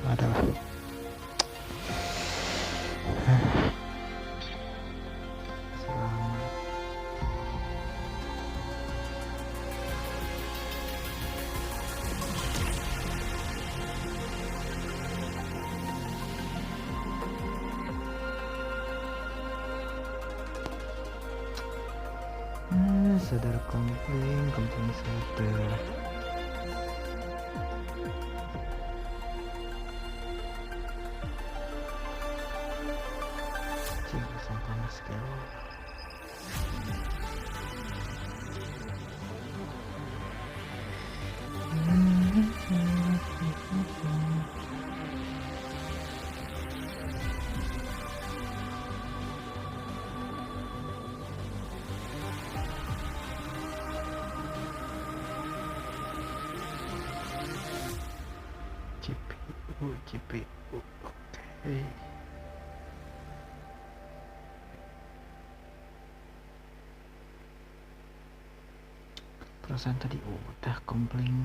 adalah sadar kompling sadar. Cing panas sekali. GPU oke. Perasaan tadi udah kompling.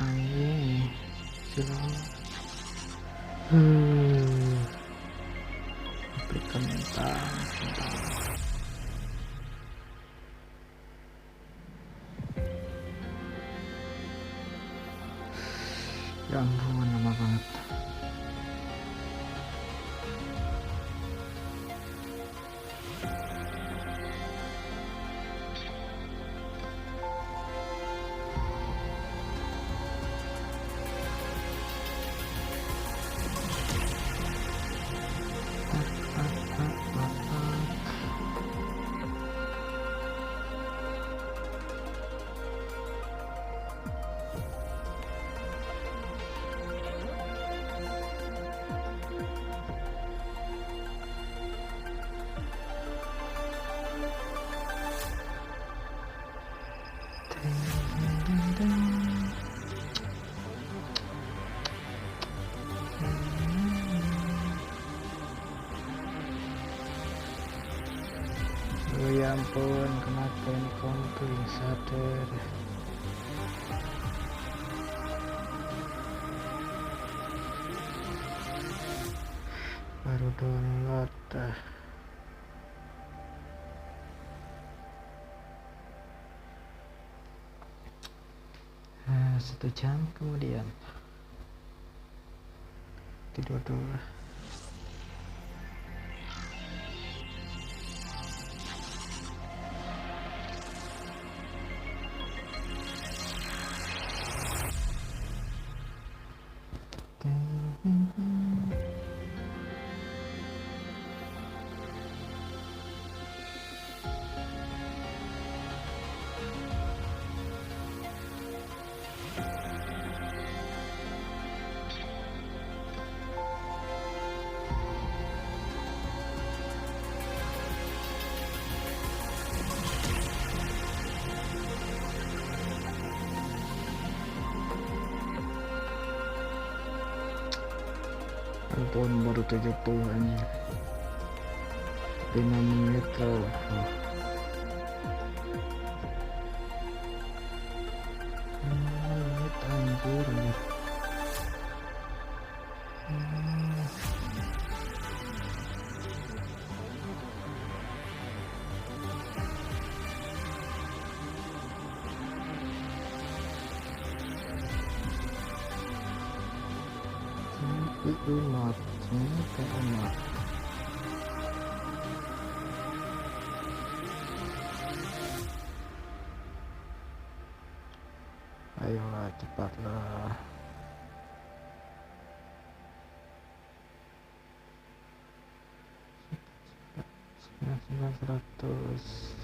Ayo silang kentang. Ya ampun, lama banget. Oh ya ampun, kenapa ini kompling sadar. Baru download. 1 jam kemudian tidur dulu. Ampun, baru 70 anjir. 5 menit loh. 5 menit anjir. Umat ayolah cepatlah. Sembilan 100.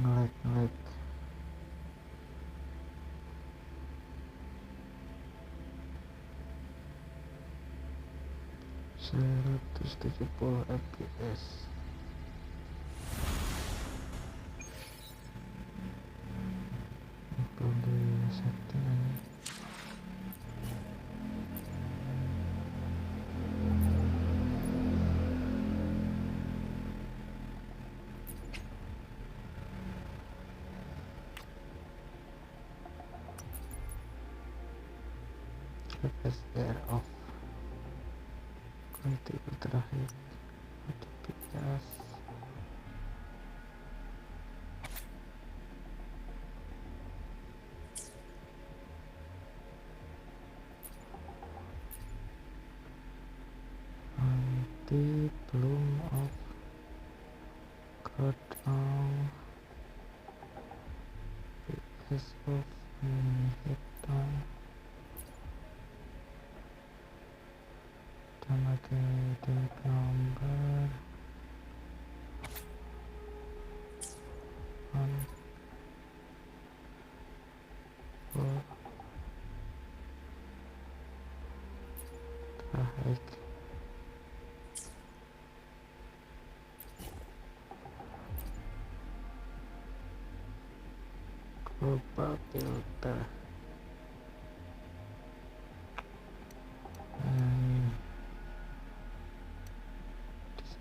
Ngelag. 170 fps. Boleh setting FSR off, kunci terakhir aktivitas. Anti bloom off, code on, PS off, hit on. Kita pakai tag number on for terakhir. Global filter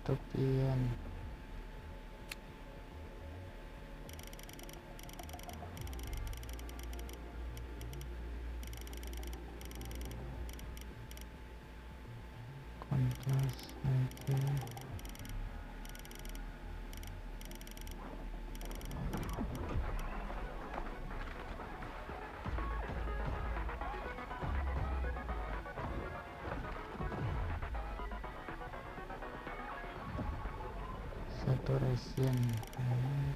dystopian, kontras aja. Saturation naik.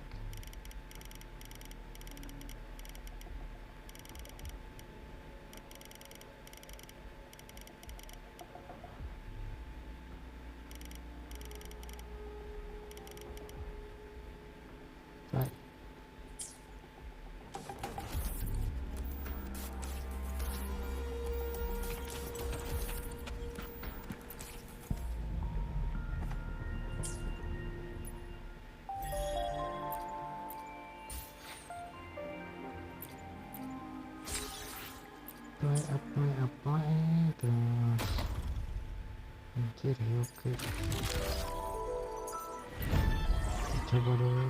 Baik. Apply terus anjir ya, oke. Coba dulu.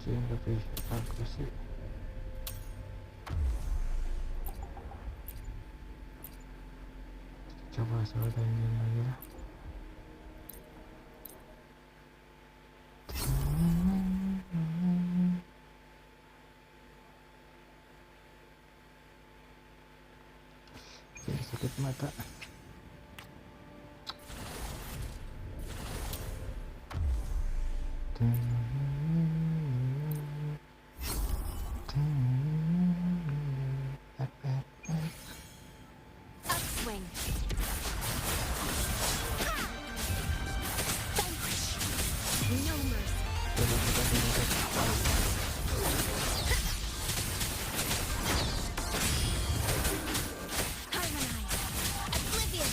Yang lebih bagus sih. Coba saudaranya lagi lah. Oke, sakit mata. Upswing. No mercy. Harmonize. Oblivion.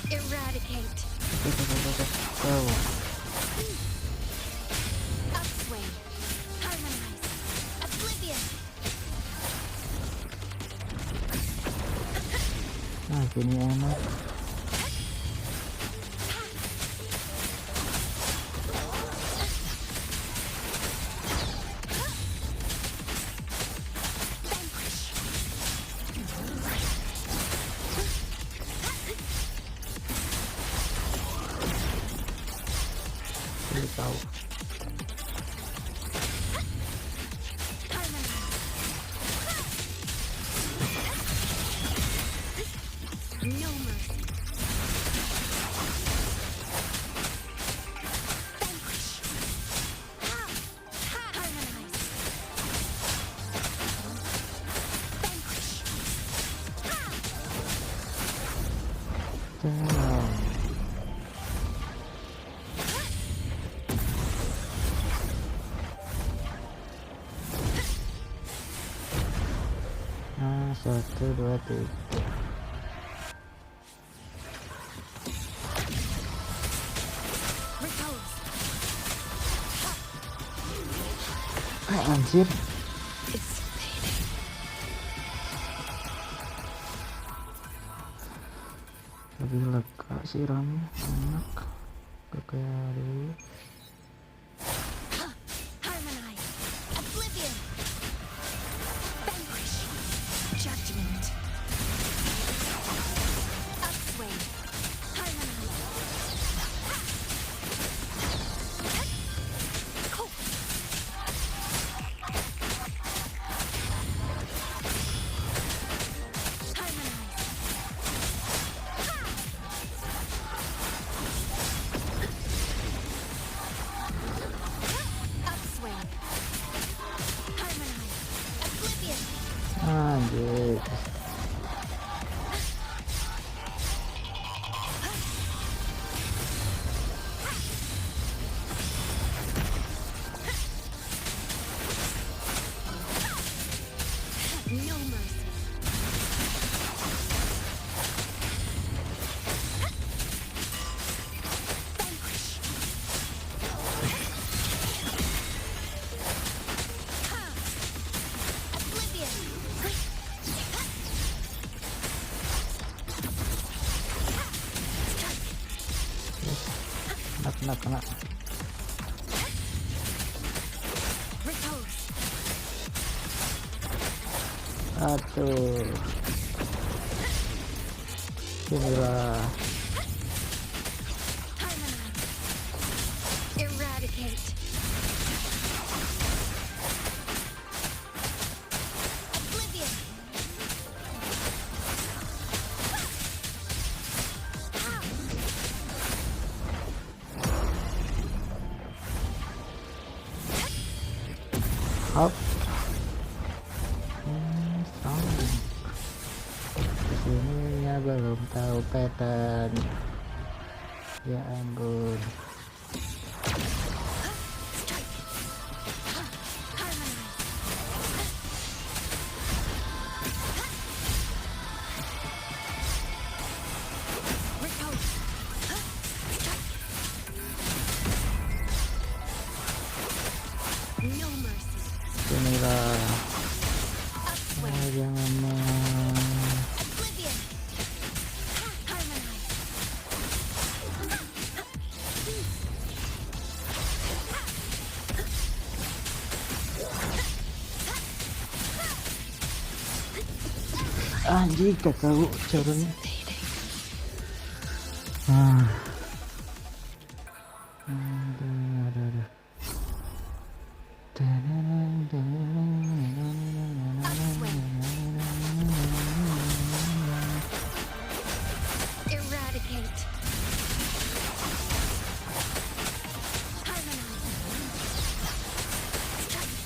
Eradicate. Upswing. Harmonize. Oblivion. Nah, gini enak. Tahu Satu, dua, tiga. Repose. Anjir. It's fading. Lebih lega sih ramnya, enak. Gak kayak dulu. Harmonize. Oblivion. Vanquish. Judgment. Upswing. Harmonize. Cope. Harmonize. Upswing. Harmonize. Oblivion. Anjir. No mercy. Vanquish. Oblivion. Kena. Repose. Aduh. Inilah. Harmonize. Eradicate. Oblivion. Hop. Sama. Disininya belum tahu pattern. Ya ampun. Strike. Harmonize. Repose. Strike. No mercy. Inilah. Upswing. Jangan Oblivion. Harmonize. anjing gak tahu caranya. Fading. Aduh. Eradicate. Harmonize. Strike.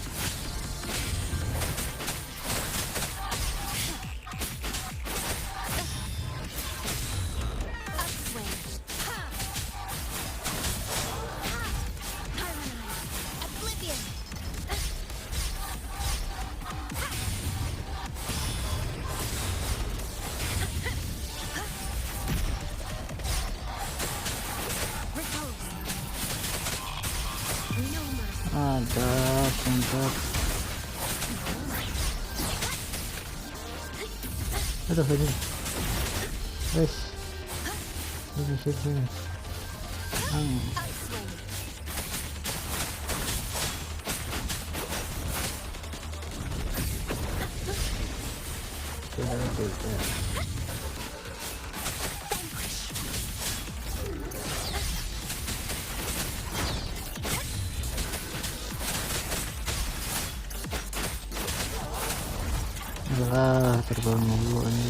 Upswing. Harmonize. Oblivion. Repose. No mercy. Ada kontak. Aduh ini. Wes. Sini. Upswing. Vanquish. Terbang mulu ini.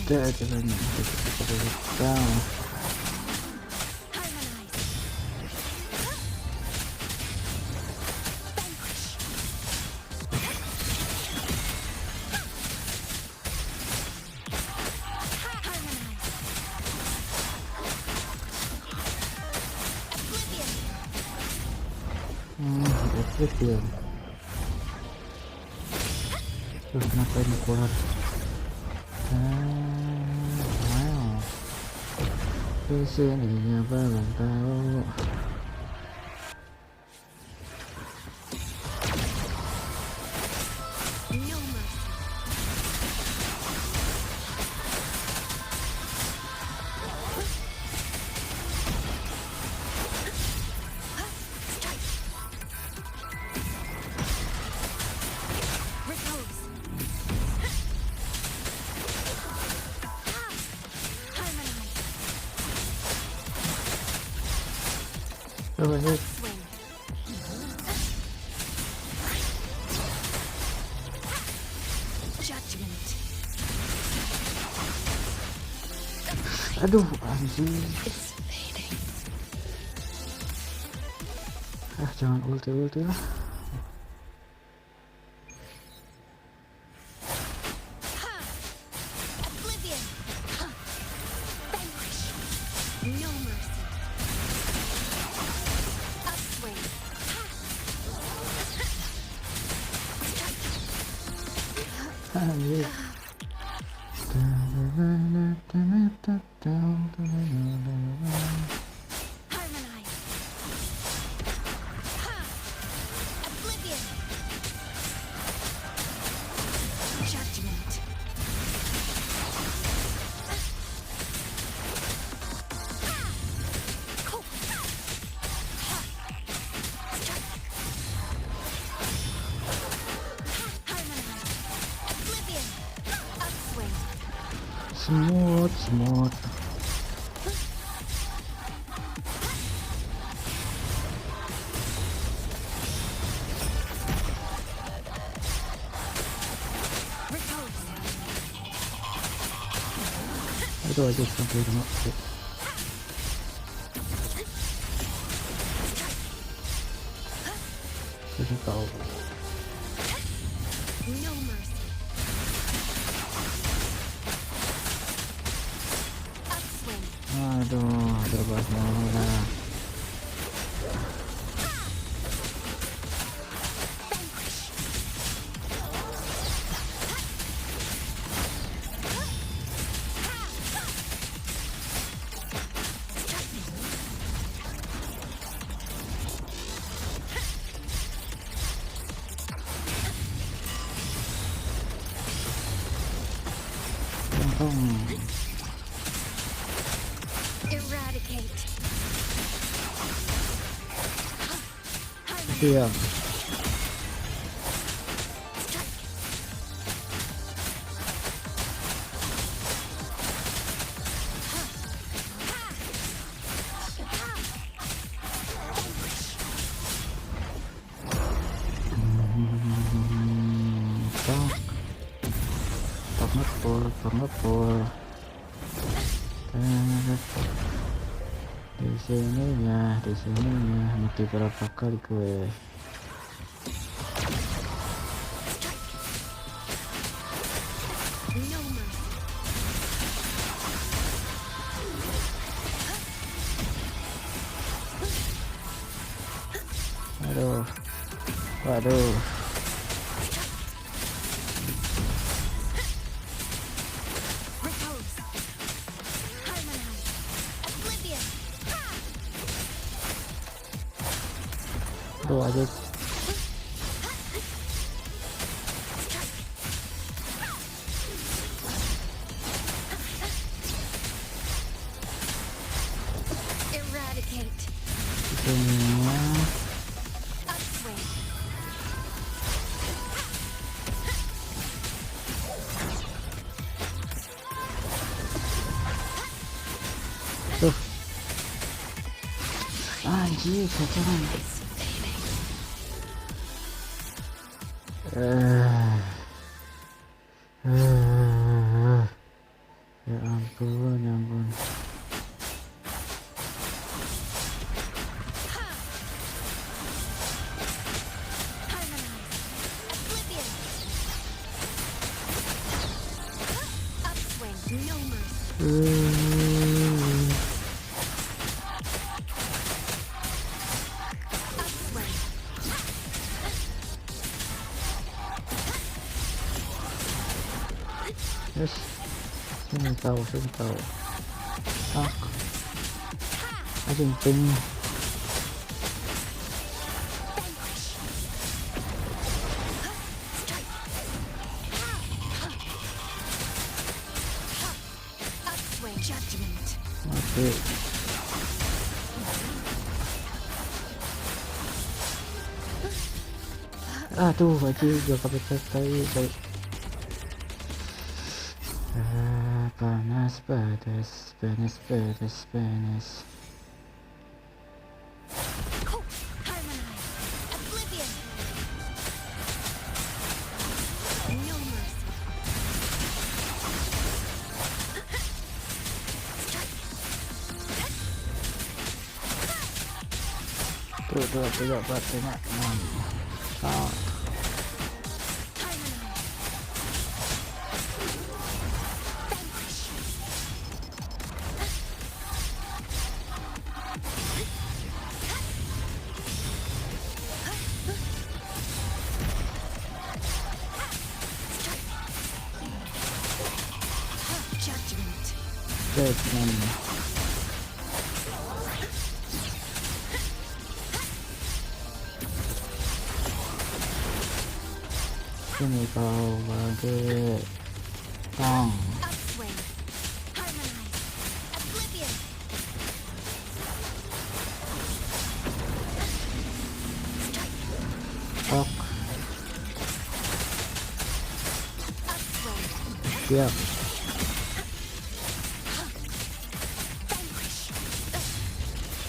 Judgment. Jalan down. Harmonize. Vanquish. Harmonize. Epic ya. Terus kenapa ini keluar? Wow. Kesininya belum tahu. No mercy. Repose. Harmonize. Coba sih. Swing. Judgment. Aduh, anjing. Is fading. Jangan ulti lah. Oblivion. Vanquish. No mercy. Upswing. Anjing. Harmonize. Oblivion. Judgment. Harmonize. Oblivion. Upswing. Semut. Repose. Itu aja sampai kena. Saya tahu. No mercy. Upswing. Aduh, terbahas mau lah. Vanquish. Eradicate. Harmonize. Iya. Ngepul. Di sininya mati berapa kali gue. No mercy. Waduh. Repose. Harmonize. Oblivion. Aduh aja. Eradicate. Sininya. Upswing. Tuh. Anjir, sasaran. Ya ampun. Harmonize. Oblivion. Upswing. No mercy. Upswing. Yes, sini kau tak ping Upswing. Judgment. mati. Aduh baju gak kepecah tadi baik. Panas. Harmonize. Oblivion. No mercy. Tuh tengok ah, Harmonize. Vanquish. Judgment. judgment. Sini kau bagi tong. Upswing. Harmonize. Oblivion. Ok, Upswing. siap. Vanquish.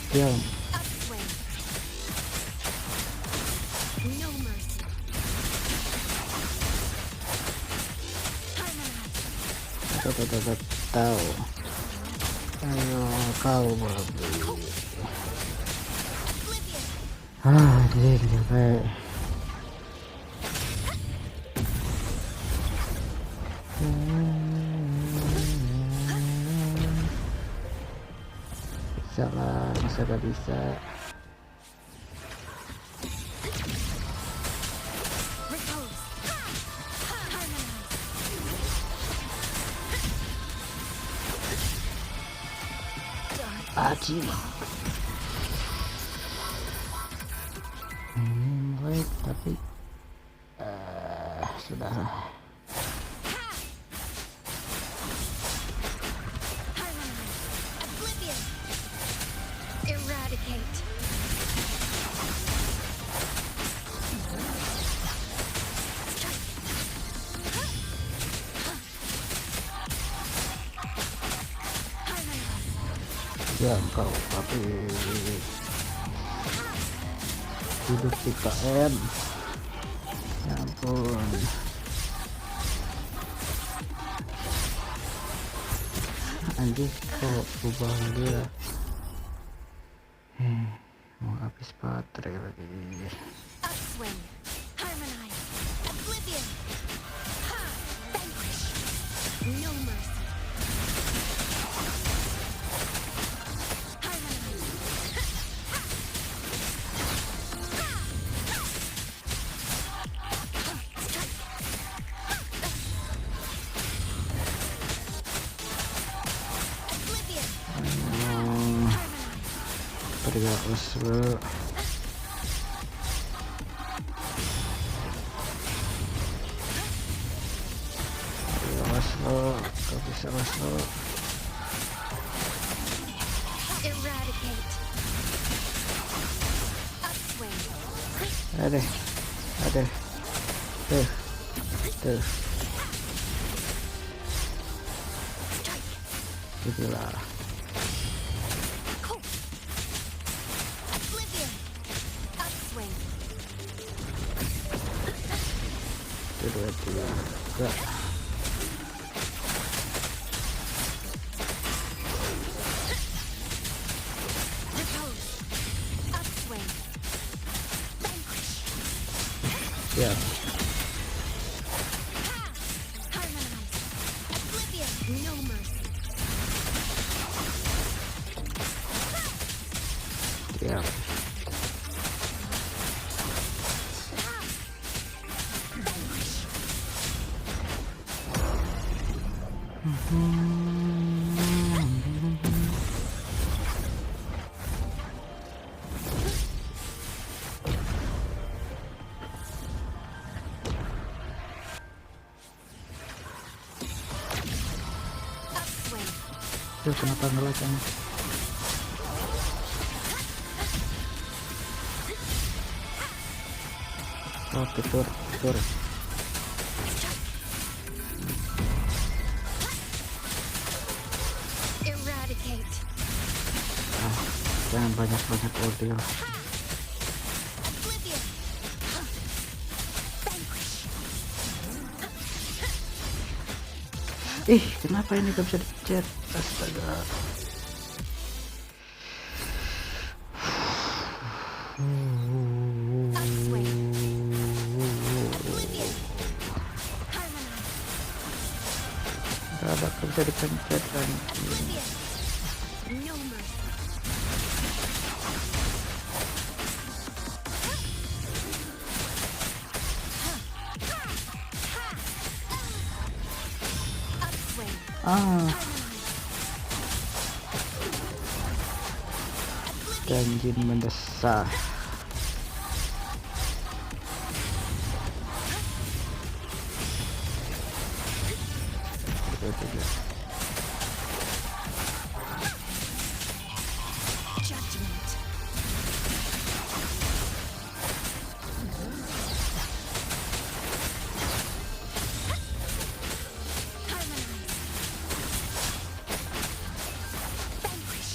Siap. Upswing. No mercy. Harmonize. Tahu. Ayo kau bagi. Oblivion. Dia capek. Bisa lah, masa gak bisa. Repose. Harmonize. Aji. Mulai tapi sudah. Harmonize. Oblivion. Eradicate. Harmonize. Ya kau tapi hidup di KM. Ya ampun. Anjir kok berubah dia. Mau habis baterai lagi. Upswing. Harmonize. Oblivion. Vanquish. No mercy. Harmonize. Oblivion. Harmonize. Terus bro. Gak bisa lo. Eradicate. Upswing. Ada. Tuh. Gitulah. Cool. Oblivion. Upswing. Dua. Gak. Repose. Upswing. Vanquish. Ya. Harmonize. Oblivion. No mercy. Ya. Vanquish. Upswing. Tuh, kenapa ngelag? Oke, tur. Eradicate. Jangan banyak audio. Oblivion. Vanquish. Ih, kenapa ini gak bisa dipencet? Astaga. Upswing. Oblivion. Harmonize. Gak bisa dipencet kan. Oblivion. No mercy. Upswing. Ah, Harmonize. janji mendesak. Judgment. Harmonize. Vanquish.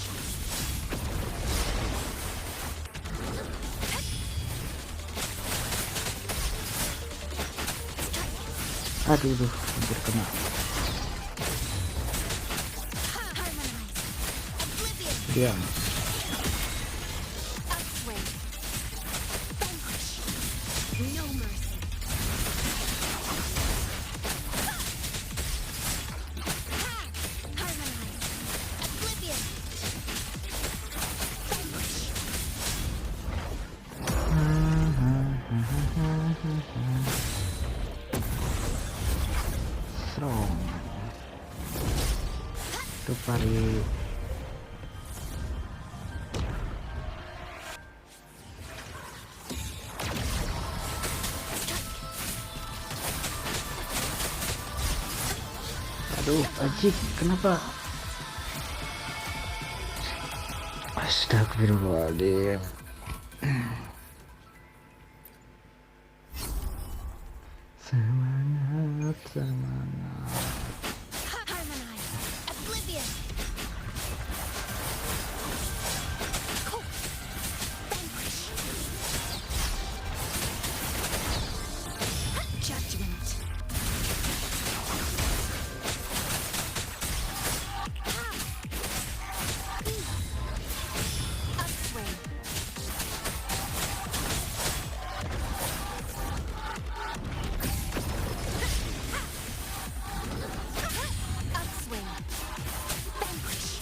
Aduh, hampir kena. Harmonize. Oblivion. Diam. Upswing. Vanquish. No mercy. Harmonize. Oblivion. Vanquish. Strong. Itu pari. Aduh, anjing, kenapa? Astagfirullahaladzim. Semangat. Harmonize. Oblivion. Cool. Vanquish. Judgment. Upswing. Upswing. Vanquish.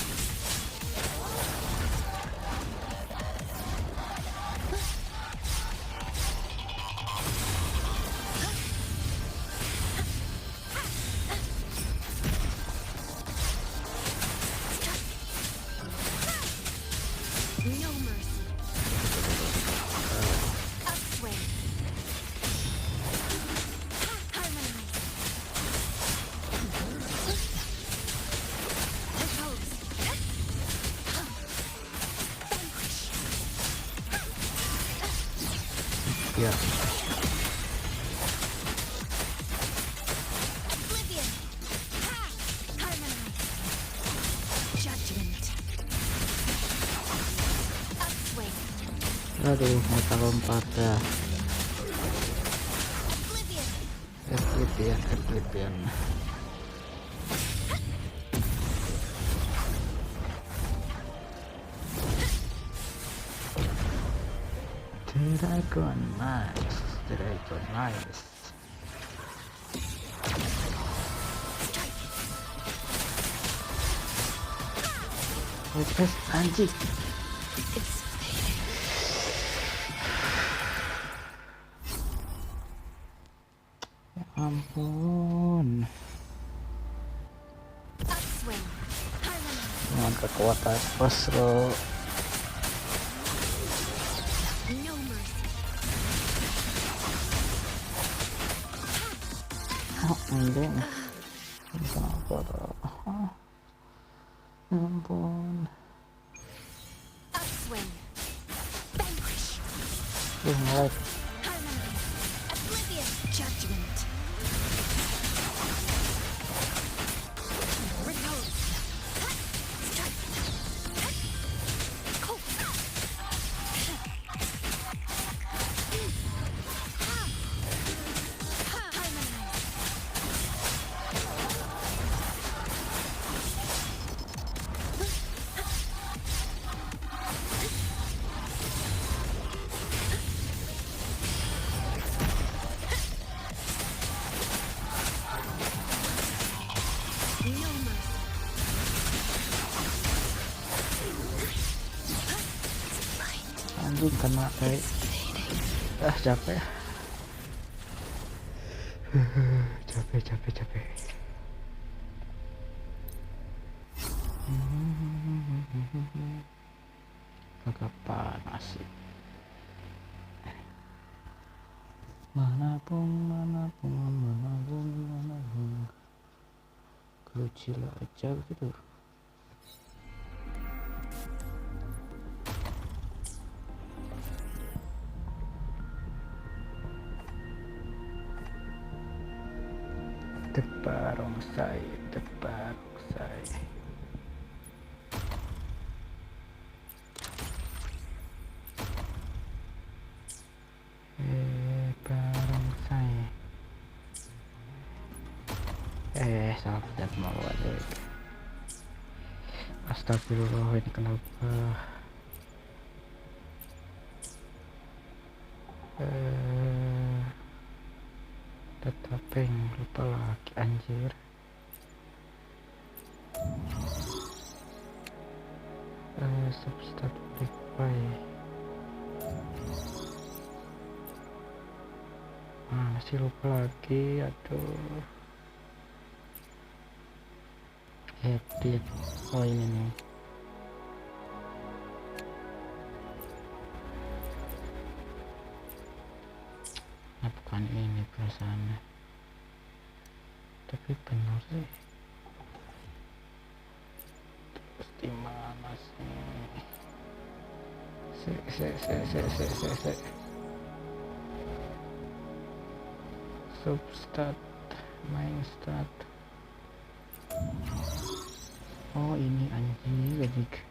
No mercy. Upswing. Harmonize. Repose. Vanquish. Ya, Oblivion. Harmonize. Judgment. Upswing. aduh, mata lompat ya. Oblivion. Ekliptian. Dragon nice. Wes anjing. It's Ya ampun. kekuatan Oslo. No mercy. Anjing, kenapa tuh? Ya ampun. Upswing. Vanquish. Nge-lag. Harmonize. Oblivion. Judgment. Repose. Strike. Cold. Harmonize. No mercy. Anjing kena kayak capek. capek. Agak panas sih. Manapun kecil aja gitu. Tebarongsai. Barongsai. Salah pencet mau balik. Astagfirullah, ini kenapa? Tetapeng lupa lagi anjir. Substat Blackpay. Masih lupa lagi, aduh. Edit. Oh ini nih. Nah, bukan ini perasaannya. Tapi benar sih. Terus di mana sih? Se. Substat, main stat. Oh ini anjing adik.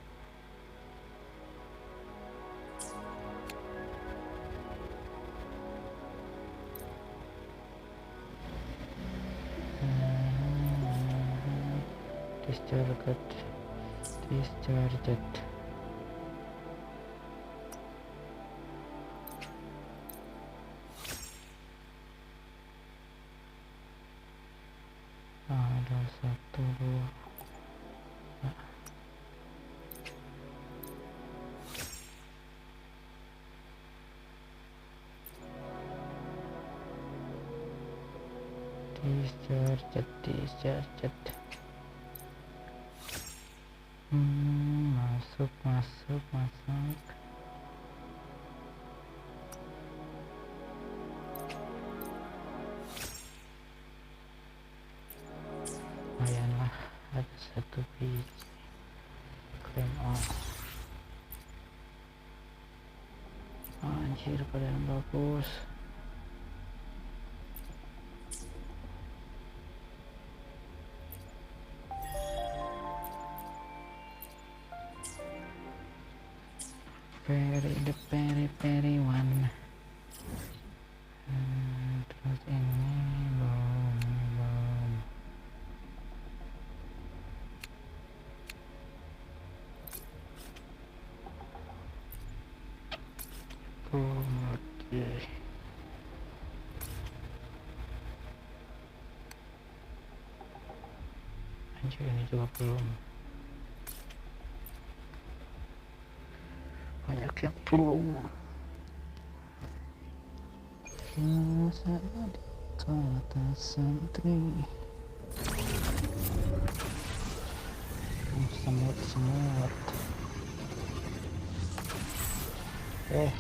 Discharged. Ada satu dua. Discharged. Masuk. Lumayan lah, ada satu biji. Claim all. Anjir, pada yang bagus. The very one. Terus ini belum. Oke. Anjir, ini juga belum. Banyak yang belum. Saya di kota santri. semut.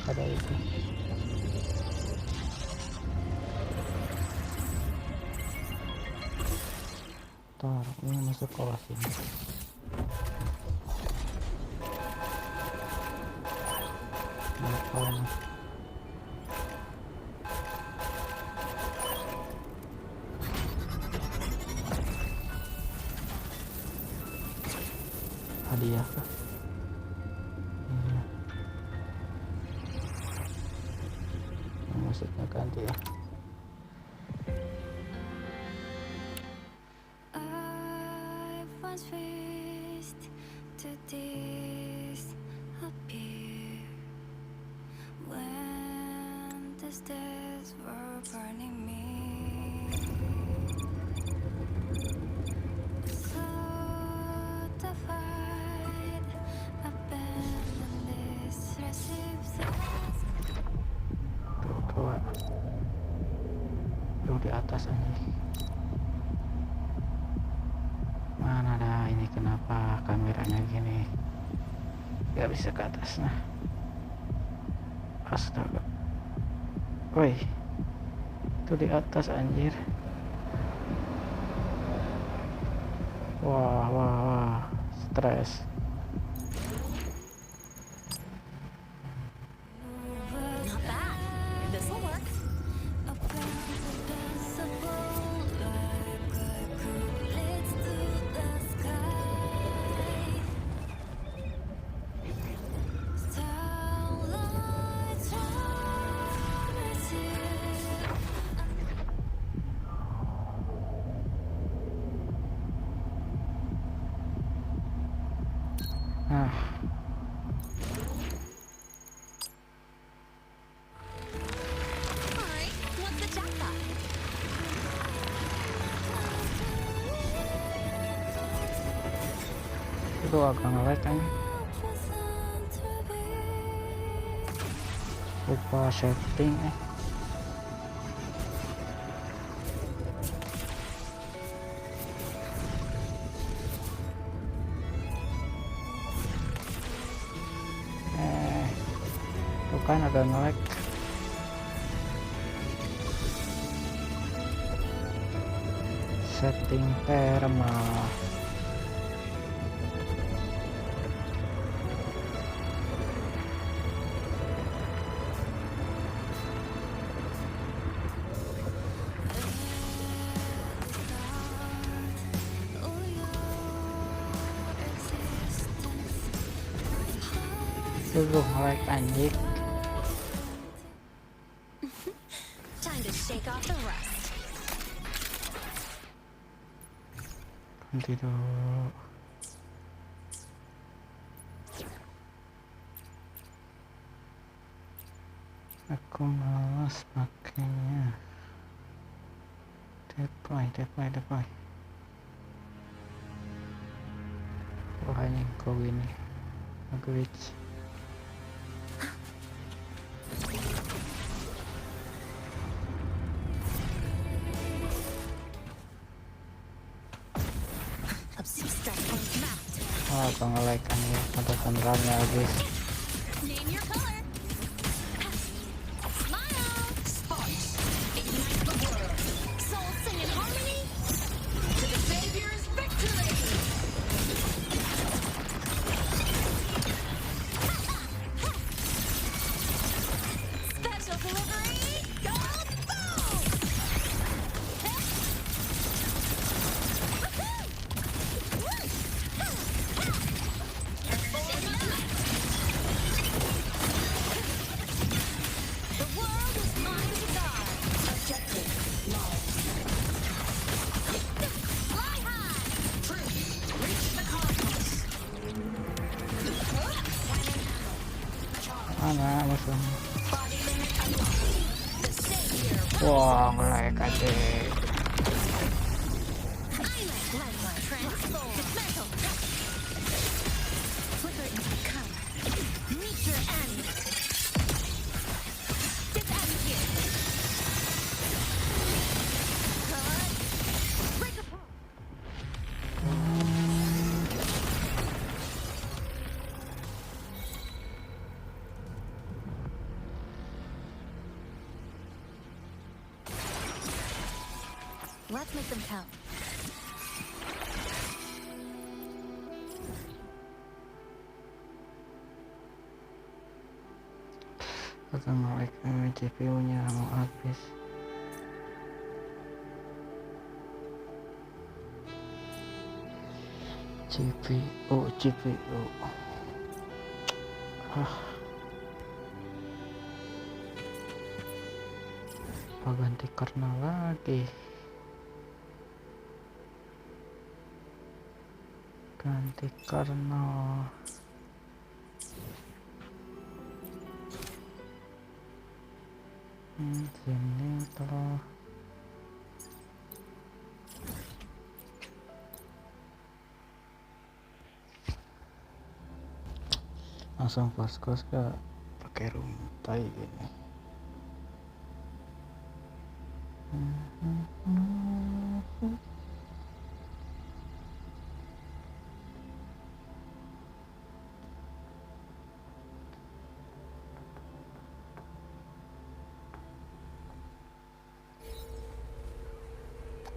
Ada itu. Ntar ini masuk kelas ini. Apa ini? Hadiah kah? Iya. Musiknya ganti ya. To disappear when the stars were burning me. So defied, abandon this recipe. Tuh di atas aja. Mana dah ini, kenapa kameranya gini? Gak bisa ke atas nah. Astaga. Woi. Itu di atas anjir. Wah. Stres. Not bad. This'll work. Nah, Alright, what's the jackpot? itu agak nge-lag kan. Lupa setting bukan agak nge-lag. Setting perma. Dulu nge-lag anjing. Time to shake off the rust. Ganti dulu. Aku malas pakainya. Deploy. Wah ini kok gini. Glitch. Obsessed strike points mapped. Kok nge-lag kan ya, ada penerangannya habis. Name your color. Smile. Sparks. Ignite the world. Souls sing in harmony. To the Savior's victory. Special delivery. Go boom. The world is mine to guard. Objective lost. Fly high. Truth. Reach the cosmos. Mana musuhnya? Body limit unlocked. The Savior. Wah nge-lag aja. Island Glenmore transform. Dismantle. Flicker into color. Meet your end. Disengage. Cut. Break apart. Let's make them count. Atau nge-lag CPU-nya mau habis. CPU. Apa ganti kernel lagi? Ganti kernel. Sini terus. Langsung pas-kos gak pakai runtai gini.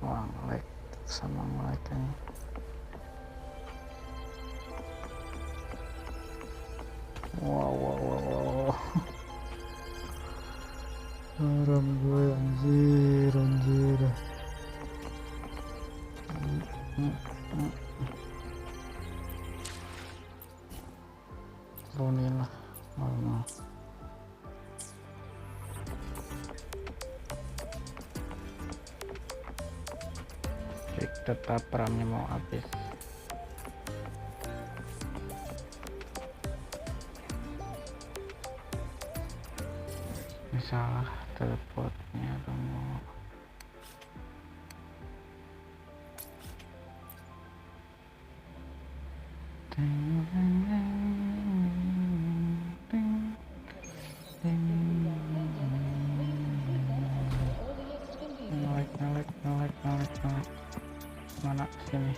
Wah, nge-lag sama nge-lagnya. Wow. Haram gue anjir. Turunin lah. Mau. Tetap RAM-nya mau habis. Salah telepotnya dong. Ngelek. Mana sini?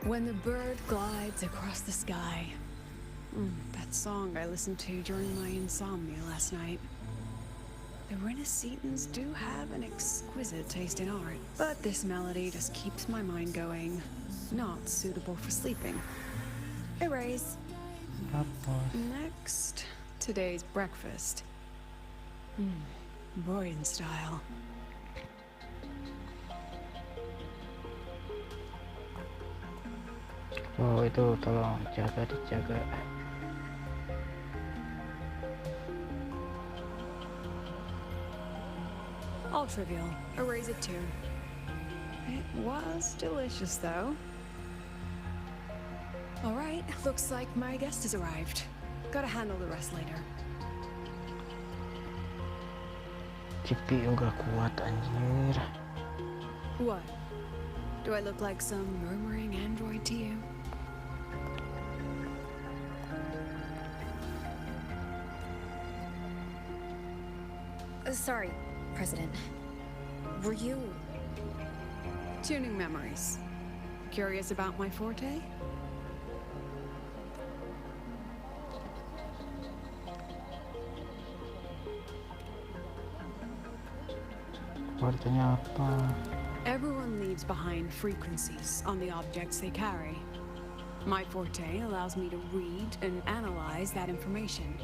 When the bird glides across the sky. That song I listened to during my insomnia last night. The Renaissance do have an exquisite taste in art, but this melody just keeps my mind going. Not suitable for sleeping. Erase. Next, today's breakfast. Boyan style. Oh, itu tolong dijaga. All trivial. Erase it too. It was delicious though. Alright, looks like my guest has arrived. Gotta handle the rest later. CPU gak kuat anjir. What? Do I look like some murmuring android to you? Sorry, President. Were you... Tuning memories. Curious about my forte? Artinya apa? Everyone leaves behind frequencies on the objects they carry. My forte allows me to read and analyze that information.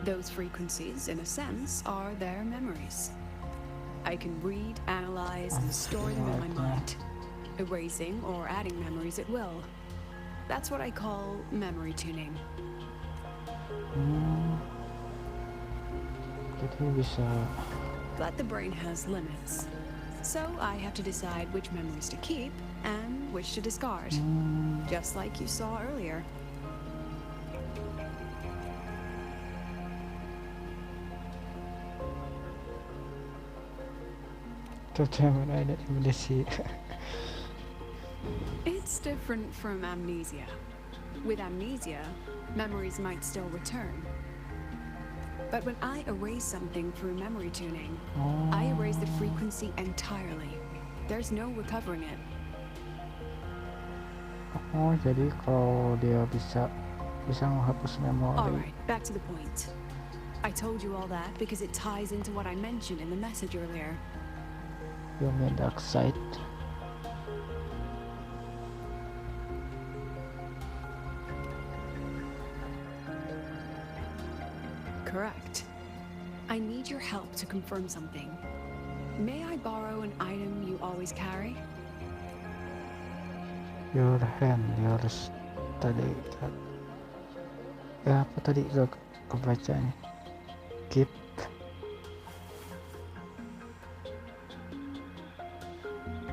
Those frequencies, in a sense, are their memories. I can read, analyze, and store them in my mind, erasing or adding memories at will. That's what I call memory tuning. Jadi bisa. But the brain has limits. So I have to decide which memories to keep and which to discard. Just like you saw earlier. It's different from amnesia. With amnesia, memories might still return. But when I erase something through memory tuning, Oh, I erase the frequency entirely. There's no recovering it. oh, jadi kalau dia bisa menghapus memori. Alright, back to the point. I told you all that because it ties into what I mentioned in the message earlier. Your mendadak side. Correct. I need your help to confirm something. May I borrow an item you always carry? Your hand, yours tadi. Ya apa tadi kebacanya? Keep.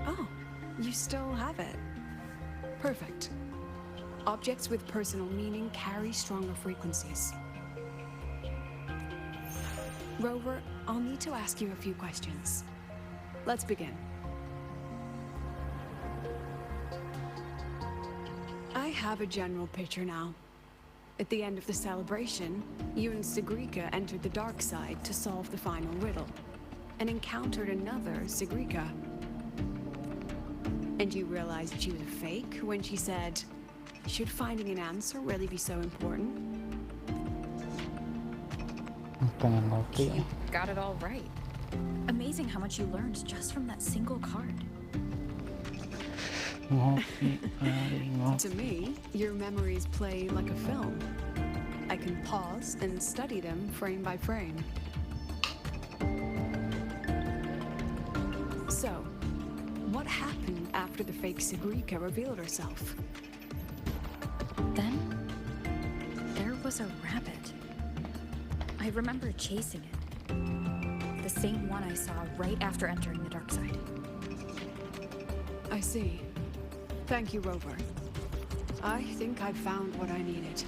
Oh, you still have it. Perfect. Objects with personal meaning carry stronger frequencies. Rover, I'll need to ask you a few questions. Let's begin. I have a general picture now. At the end of the celebration, you and Sigrika entered the dark side to solve the final riddle, and encountered another Sigrika. And you realized she was a fake when she said, "Should finding an answer really be so important?" Pengen ngopi. You got it all right. Amazing how much you learned just from that single card. Ngopi. To me, your memories play like a film. I can pause and study them frame by frame. So, what happened after the fake Sigrika revealed herself? Then, there was a rabbit. I remember chasing it. The same one I saw right after entering the dark side. I see. Thank you, Rover. I think I've found what I needed.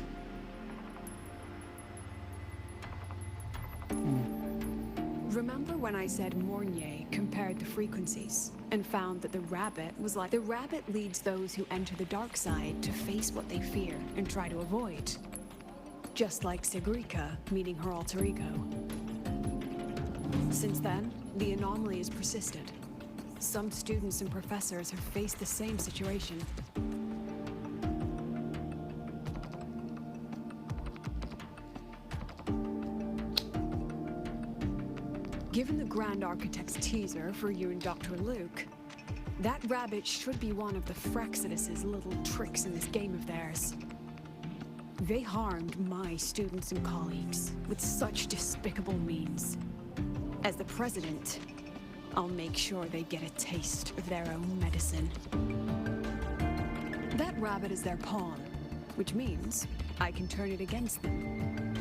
Remember when I said Mornier compared the frequencies and found that the rabbit was like... The rabbit leads those who enter the dark side to face what they fear and try to avoid. Just like Sigrika meeting her alter ego. Since then, the anomaly has persisted. Some students and professors have faced the same situation. Given the Grand Architect's teaser for you and Dr. Luke, that rabbit should be one of the Fraxidus' little tricks in this game of theirs. They harmed my students and colleagues with such despicable means. As the president, I'll make sure they get a taste of their own medicine. That rabbit is their pawn, which means I can turn it against them.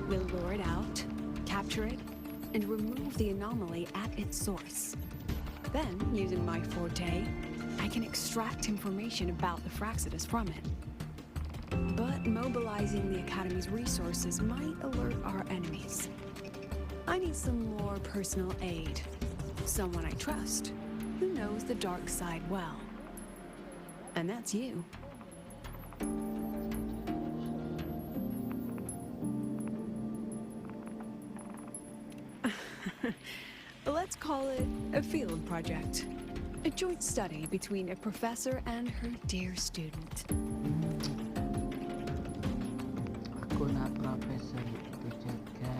We'll lure it out, capture it, and remove the anomaly at its source. Then, using my forte, I can extract information about the Fraxidus from it. But mobilizing the Academy's resources might alert our enemies. I need some more personal aid. Someone I trust, who knows the dark side well. And that's you. Let's call it a field project. A joint study between a professor and her dear student. Aku nak profesor itu juga.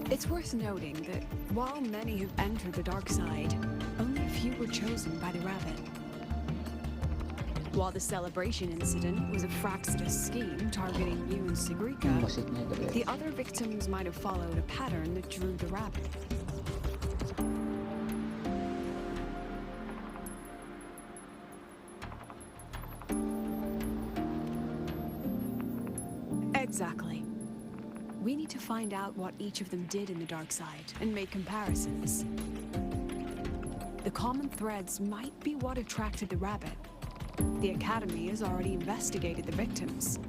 It's worth noting that while many have entered the dark side, only a few were chosen by the rabbit. While the celebration incident was a Fraxidus scheme targeting you and Sigrika, Musiknya gede. the other victims might have followed a pattern that drew the rabbit. Exactly. We need to find out what each of them did in the dark side and make comparisons. The common threads might be what attracted the rabbit. The Academy has already investigated the victims.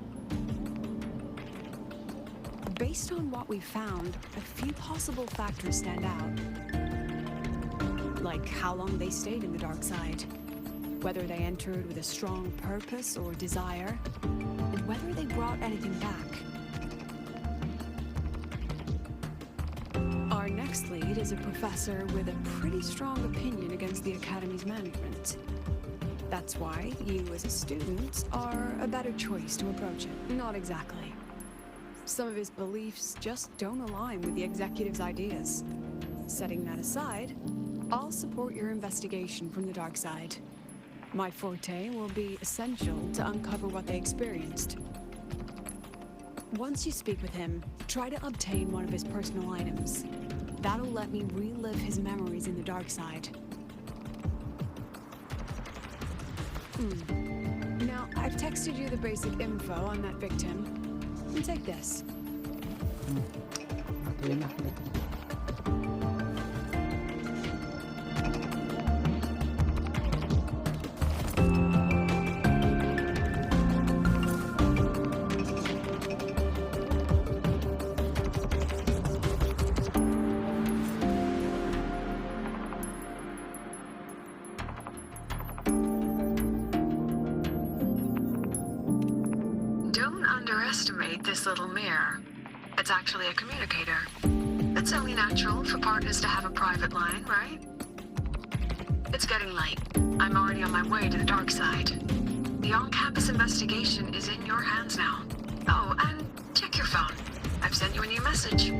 Based on what we found, a few possible factors stand out. Like how long they stayed in the dark side, whether they entered with a strong purpose or desire, and whether they brought anything back. Our next lead is a professor with a pretty strong opinion against the Academy's management. That's why you, as a student, are a better choice to approach it. Not exactly. Some of his beliefs just don't align with the executive's ideas. Setting that aside, I'll support your investigation from the dark side. My forte will be essential to uncover what they experienced. Once you speak with him, try to obtain one of his personal items. That'll let me relive his memories in the dark side. Now, I've texted you the basic info on that victim. And take this. Don't underestimate this little mirror. It's actually a communicator. It's only natural for partners to have a private line, right? It's getting late. I'm already on my way to the dark side. The on-campus investigation is in your hands now. Oh, and check your phone. I've sent you a new message.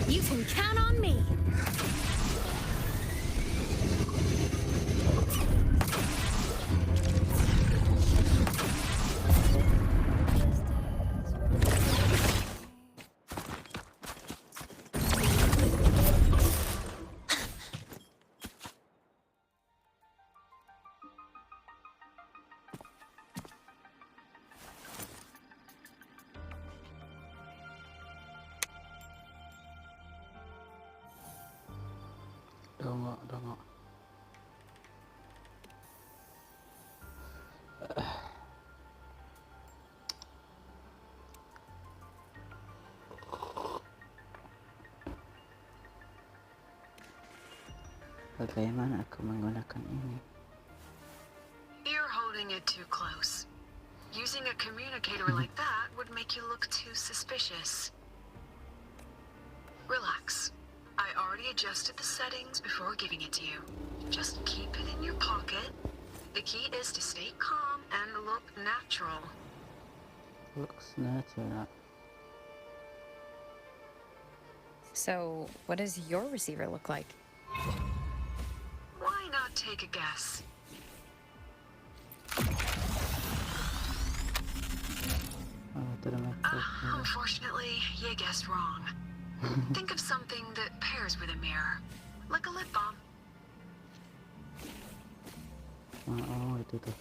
You can count on me. Dongok. Bagaimana aku menggunakan ini? You're holding it too close. Using a communicator like that would make you look too suspicious. Relax. I already adjusted the settings before giving it to you. Just keep it in your pocket. The key is to stay calm and look natural. Looks natural. So, what does your receiver look like? Why not take a guess? Unfortunately, you guessed wrong. Think of something that pairs with a mirror, like a lip balm. Oh, itu tuh.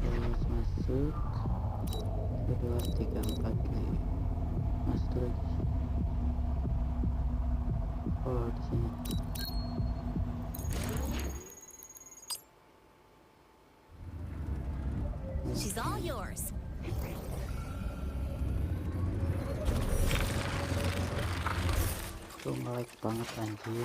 Terus masuk. 1, 2, 3, 4 nih. Masuk lagi. Oh, di sini. She's all yours. Tuh nge-lag banget anjir.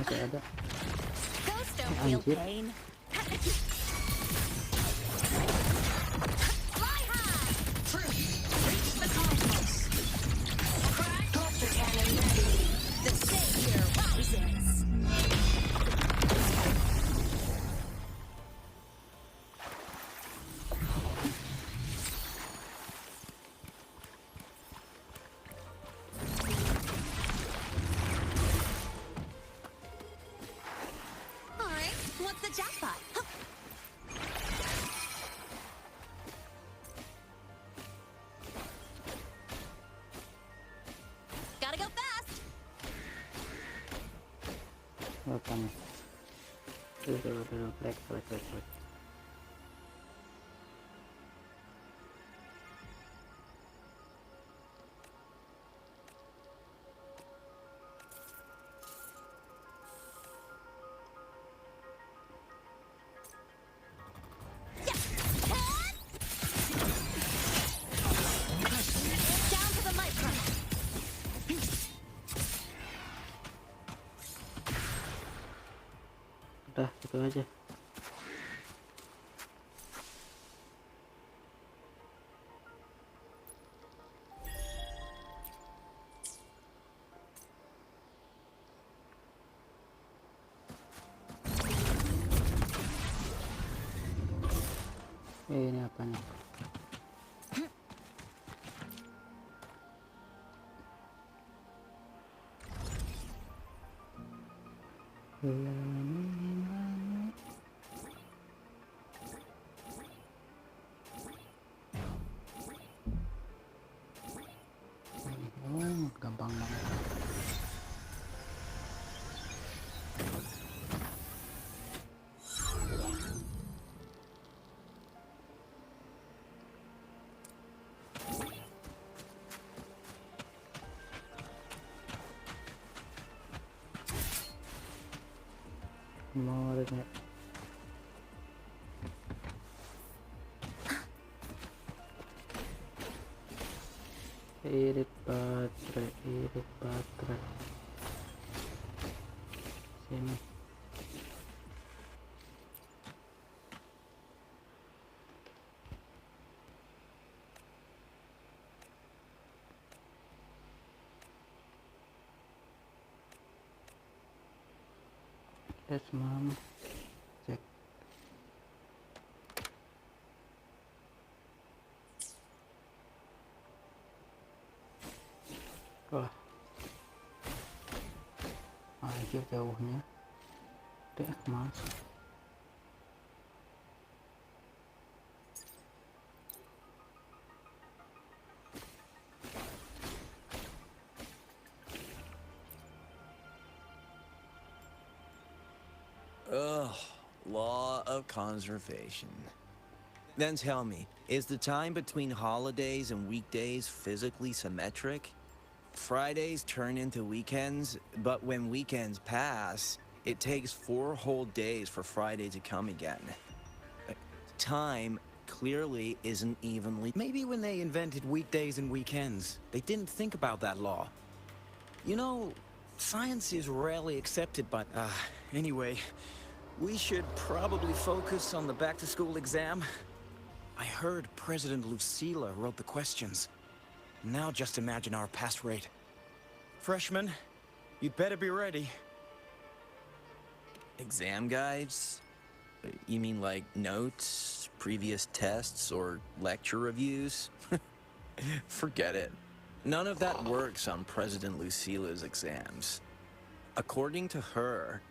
masih ada. Ghosts don't feel Anjir. pain. Fly high! Reach the cosmos. Cluster cannon ready. The savior rises. All right, what's the jackpot? Huh. Gotta go fast. Apa nih? Tuh, black. Down to the micro. Udah, gitu aja. Ini apa nih? Gampang banget. Mau ada irit baterai sini. Yes, mom. Cek. Wah, anjir jauhnya. Deh, mas. Ugh, law of conservation. Then tell me, is the time between holidays and weekdays physically symmetric? Fridays turn into weekends, but when weekends pass, it takes 4 whole days for Friday to come again. Time clearly isn't evenly. Maybe when they invented weekdays and weekends, they didn't think about that law. You know, science is rarely accepted, but, anyway, we should probably focus on the back-to-school exam. I heard President Lucila wrote the questions. Now just imagine our pass rate. Freshmen, you'd better be ready. Exam guides? You mean like notes, previous tests, or lecture reviews? Forget it. None of that works on President Lucila's exams. According to her,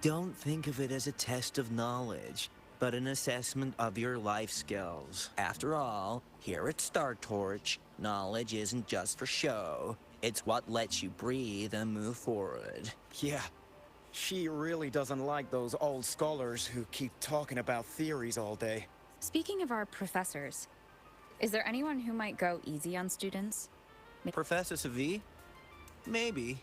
don't think of it as a test of knowledge, but an assessment of your life skills. After all, here at Star Torch, knowledge isn't just for show. It's what lets you breathe and move forward. Yeah, she really doesn't like those old scholars who keep talking about theories all day. Speaking of our professors, is there anyone who might go easy on students? Professor Savi? Maybe.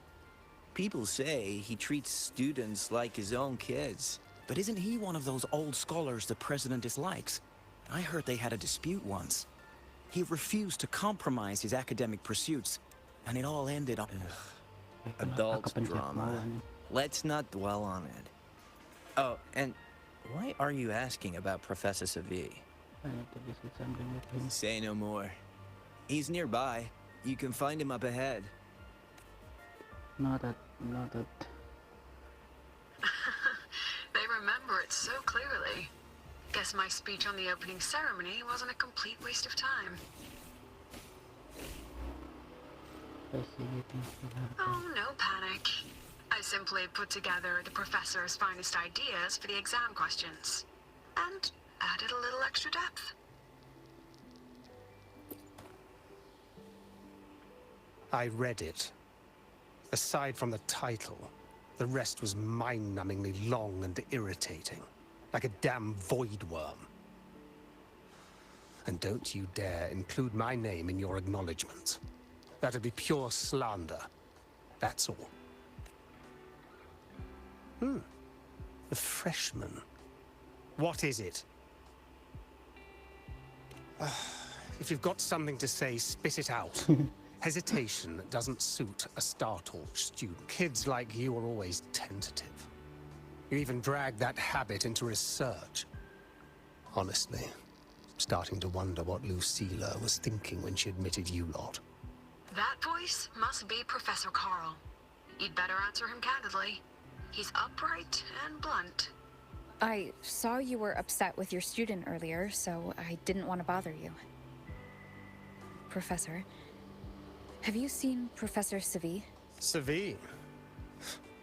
People say he treats students like his own kids. But isn't he one of those old scholars the president dislikes? I heard they had a dispute once. He refused to compromise his academic pursuits, and it all ended on... Adult drama. Let's not dwell on it. Oh, and why are you asking about Professor Savi? I need to visit something with him. Say no more. He's nearby. You can find him up ahead. Not that. They remember it so clearly. Guess my speech on the opening ceremony wasn't a complete waste of time. I see you things will happen. Oh, no panic. I simply put together the professor's finest ideas for the exam questions. And added a little extra depth. I read it. Aside from the title, the rest was mind-numbingly long and irritating, like a damn void worm. And don't you dare include my name in your acknowledgements. That'd be pure slander. That's all. The freshman. What is it? If you've got something to say, spit it out. Hesitation doesn't suit a startled student. Kids like you are always tentative. You even drag that habit into research. Honestly, I'm starting to wonder what Lucilla was thinking when she admitted you lot. That voice must be Professor Carl. You'd better answer him candidly. He's upright and blunt. I saw you were upset with your student earlier, so I didn't want to bother you. Professor, have you seen Professor Savi? Savi?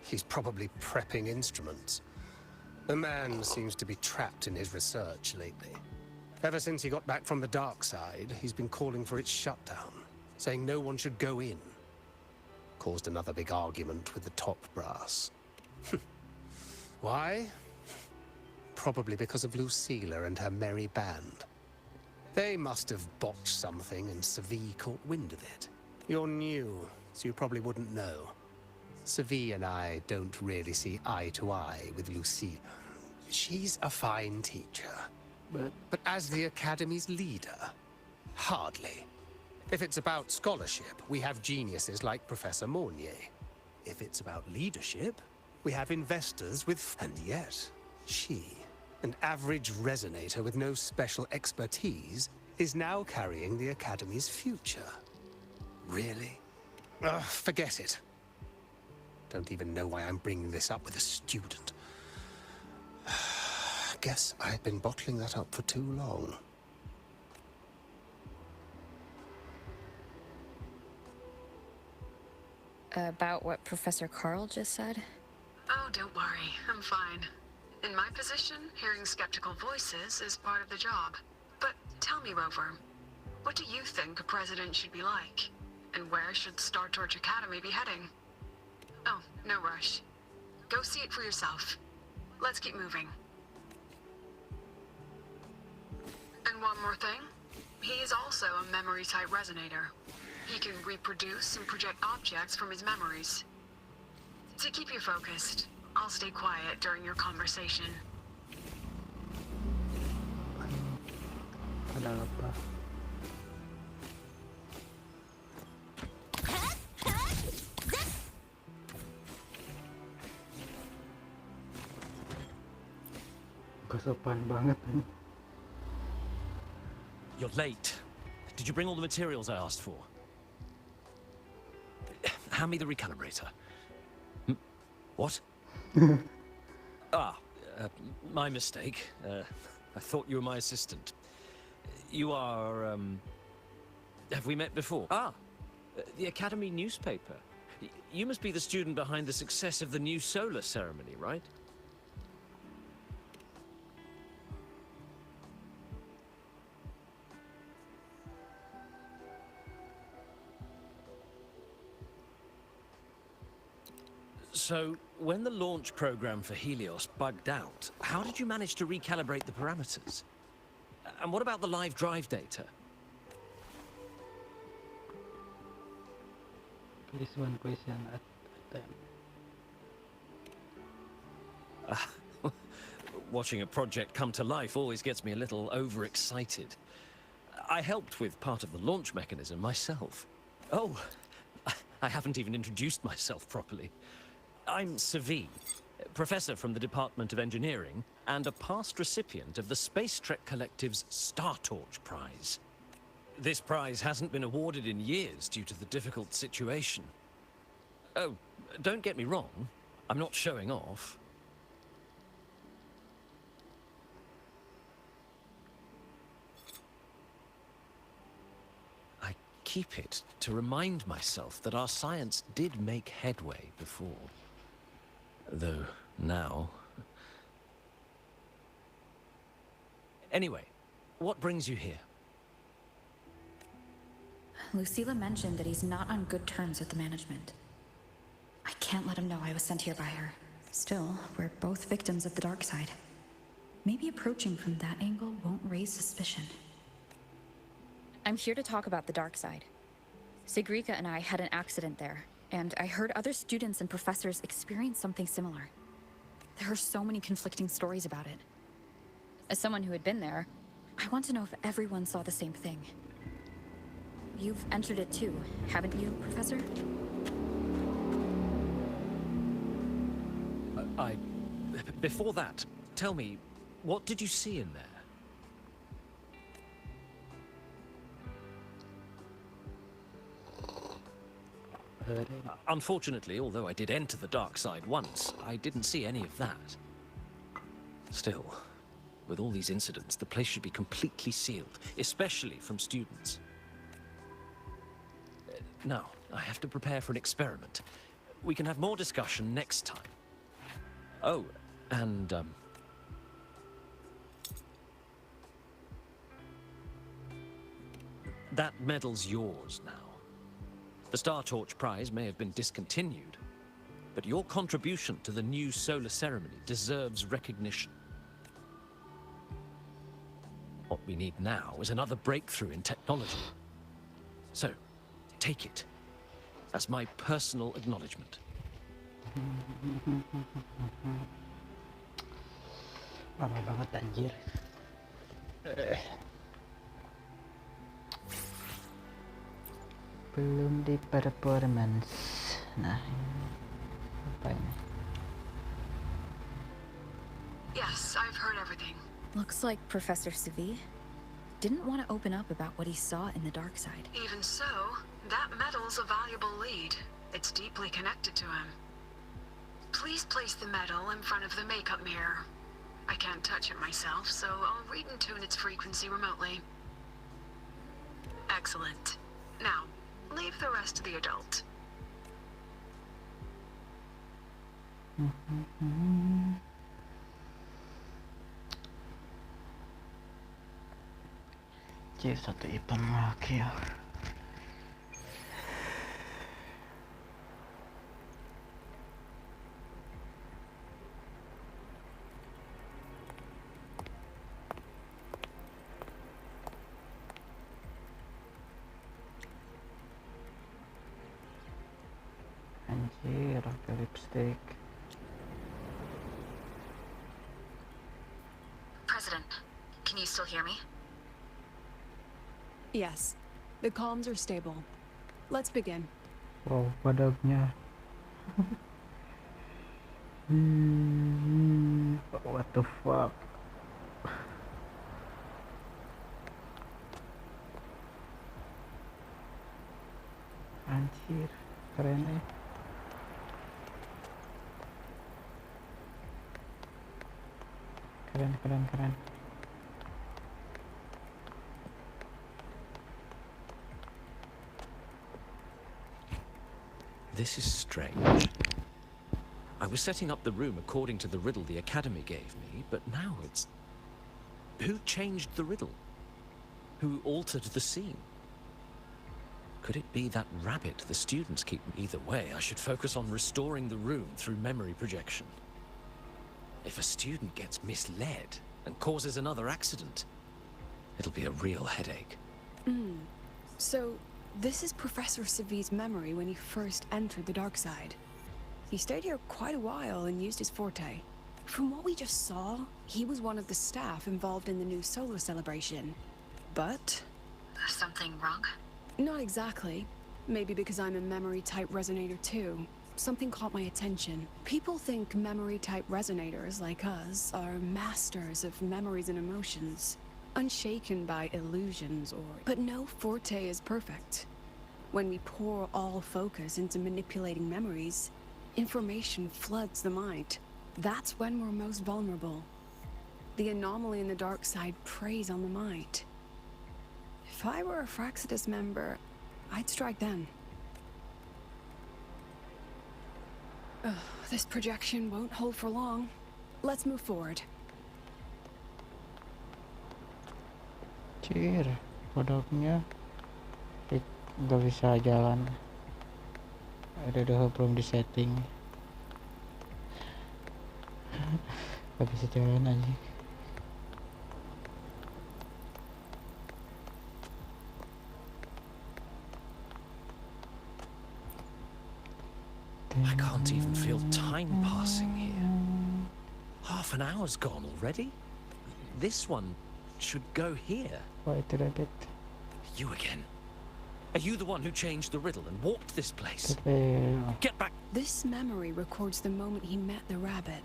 He's probably prepping instruments. The man seems to be trapped in his research lately. Ever since he got back from the dark side, he's been calling for its shutdown, saying no one should go in. Caused another big argument with the top brass. Why? Probably because of Lucilla and her merry band. They must have botched something and Savi caught wind of it. You're new, so you probably wouldn't know. Savi and I don't really see eye to eye with Lucilla. She's a fine teacher. But as the Academy's leader, hardly. If it's about scholarship, we have geniuses like Professor Mornier. If it's about leadership, we have investors with... And yet, she, an average resonator with no special expertise, is now carrying the Academy's future. Really? Ugh, forget it. Don't even know why I'm bringing this up with a student. Guess I've been bottling that up for too long. About what Professor Carl just said? Oh, don't worry. I'm fine. In my position, hearing skeptical voices is part of the job. But tell me, Rover, what do you think a president should be like? And where should Star Torch Academy be heading? Oh, no rush. Go see it for yourself. Let's keep moving. And one more thing. He is also a memory-type resonator. He can reproduce and project objects from his memories. To keep you focused, I'll stay quiet during your conversation. Ada apa? Kesopan banget ini. You're late. Did you bring all the materials I asked for? Hand me the recalibrator. What? My mistake. I thought you were my assistant. You are, have we met before? The Academy newspaper. You must be the student behind the success of the new solar ceremony, right? So, when the launch program for Helios bugged out, how did you manage to recalibrate the parameters? And what about the live drive data? This one question at a time. Watching a project come to life always gets me a little overexcited. I helped with part of the launch mechanism myself. Oh, I haven't even introduced myself properly. I'm Savi, professor from the Department of Engineering and a past recipient of the Space Trek Collective's Star Torch Prize. This prize hasn't been awarded in years due to the difficult situation. Oh, don't get me wrong, I'm not showing off. I keep it to remind myself that our science did make headway before. Though now... Anyway, what brings you here? Lucilla mentioned that he's not on good terms with the management. I can't let him know I was sent here by her. Still, we're both victims of the dark side. Maybe approaching from that angle won't raise suspicion. I'm here to talk about the dark side. Sigrika and I had an accident there, and I heard other students and professors experience something similar. There are so many conflicting stories about it. As someone who had been there, I want to know if everyone saw the same thing. You've entered it too, haven't you, Professor? Before that, tell me, what did you see in there? Unfortunately, although I did enter the dark side once, I didn't see any of that. Still, with all these incidents, the place should be completely sealed, especially from students. Now, I have to prepare for an experiment. We can have more discussion next time. Oh, and, that medal's yours now. The Star Torch Prize may have been discontinued, but your contribution to the new solar ceremony deserves recognition. What we need now is another breakthrough in technology. So, take it as my personal acknowledgement. Lama banget anjir. Belum di performance. Nah, apa ini? Yes, I've heard everything. Looks like Professor Savi didn't want to open up about what he saw in the dark side. Even so, that medal's a valuable lead. It's deeply connected to him. Please place the medal in front of the makeup mirror. I can't touch it myself, so I'll read and tune its frequency remotely. Excellent. Now, leave the rest to the adult. Cih, satu event lagi ya. Anjir, pakai lipstick. President, can you still hear me? Yes. The comms are stable. Let's begin. Wow, padamnya. What the fuck? Anjir, keren eh. Keren. This is strange. I was setting up the room according to the riddle the Academy gave me, but now it's... Who changed the riddle? Who altered the scene? Could it be that rabbit the students keep? Either way, I should focus on restoring the room through memory projection. If a student gets misled and causes another accident, it'll be a real headache. So, this is Professor Savi's memory when he first entered the dark side. He stayed here quite a while and used his forte. From what we just saw, he was one of the staff involved in the new solar celebration. But... Something wrong? not exactly. Maybe because I'm a memory-type resonator too. something caught my attention. People think memory-type resonators like us are masters of memories and emotions, unshaken by illusions or... But no forte is perfect. When we pour all focus into manipulating memories, information floods the mind. That's when we're most vulnerable. The anomaly in the dark side preys on the mind. If I were a Fraxidus member, I'd strike then. Ugh, this projection won't hold for long. Let's move forward. Cir, kodoknya nggak bisa jalan. Ada dua belum disetting. Nggak bisa jalan aja. I can't even feel time passing here. Half an hour's gone already? This one should go here. Wait a bit. You again? Are you the one who changed the riddle and warped this place? Get back! This memory records the moment he met the rabbit.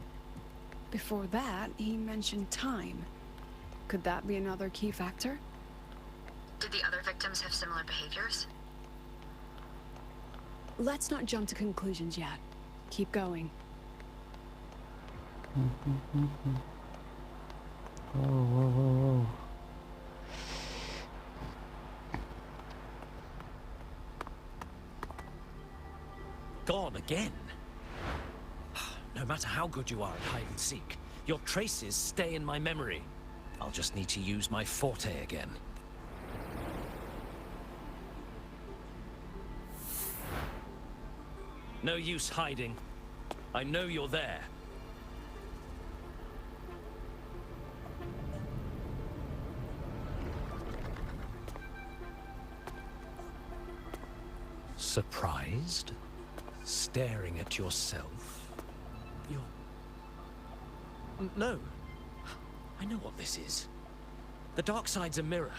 Before that, he mentioned time. Could that be another key factor? Did the other victims have similar behaviors? Let's not jump to conclusions yet. Keep going. Whoa. Gone again? No matter how good you are at hide and seek, your traces stay in my memory. I'll just need to use my forte again. No use hiding. I know you're there. Surprised? Staring at yourself? No. I know what this is. The dark side's a mirror.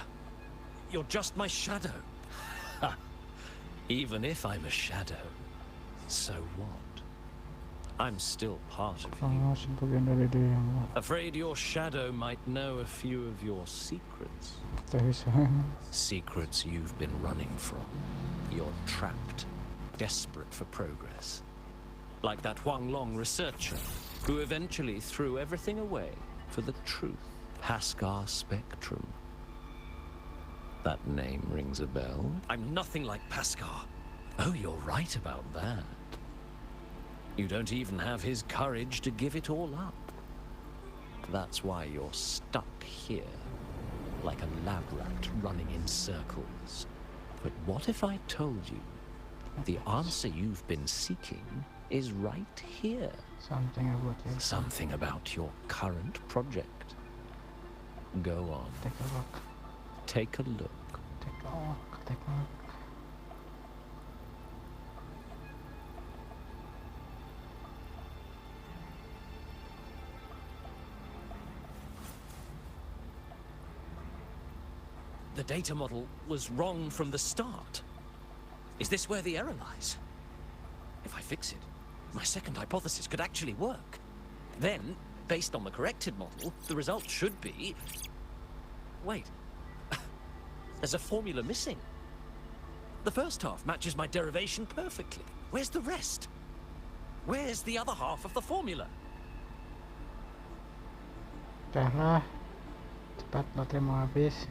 You're just my shadow. Even if I'm a shadow, so what? I'm still part of you. Afraid your shadow might know a few of your secrets. Secrets you've been running from. You're trapped, desperate for progress. Like that Huang Long researcher, who eventually threw everything away for the truth. Haskar Spectrum. That name rings a bell. I'm nothing like Paskar. Oh, you're right about that. You don't even have his courage to give it all up. That's why you're stuck here, like a lab rat running in circles. But what if I told you the answer you've been seeking is right here? Something about your current project. Go on. Take a look. Take a look. The data model was wrong from the start. Is this where the error lies? If I fix it, my second hypothesis could actually work. Then, based on the corrected model, the result should be... Wait. There's a formula missing. The first half matches my derivation perfectly. Where's the rest? Where's the other half of the formula? Udah lah. Cepat, baterai mau habis.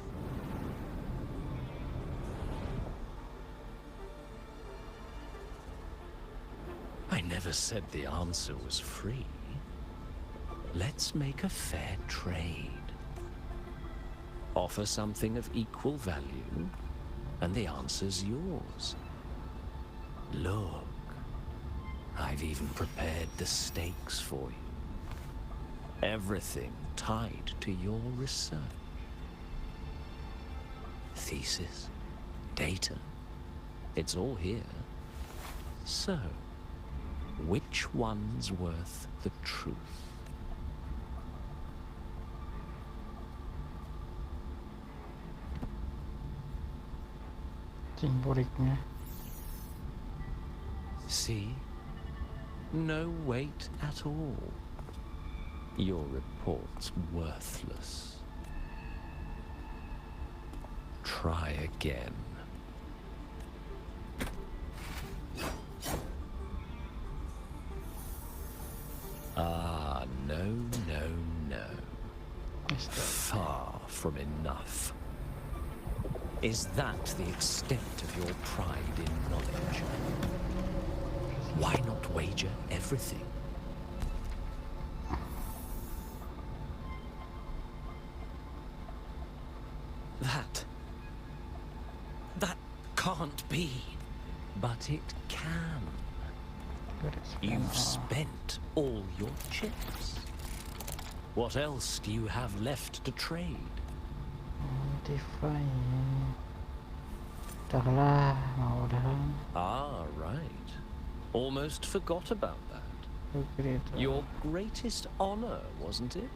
I never said the answer was free. Let's make a fair trade. Offer something of equal value, and the answer's yours. Look, I've even prepared the stakes for you. Everything tied to your research. Thesis, data, it's all here. So, which one's worth the truth? Cimburiknya. See? No weight at all. Your report's worthless. Try again. Ah, no, no, no. Far from enough. Is that the extent of your pride in knowledge? Why not wager everything? That can't be. But it can. You've spent all your chips. What else do you have left to trade? Modify. Udahlah, mau udahan. Ah, right. Almost forgot about that. Great. Your greatest honor, wasn't it?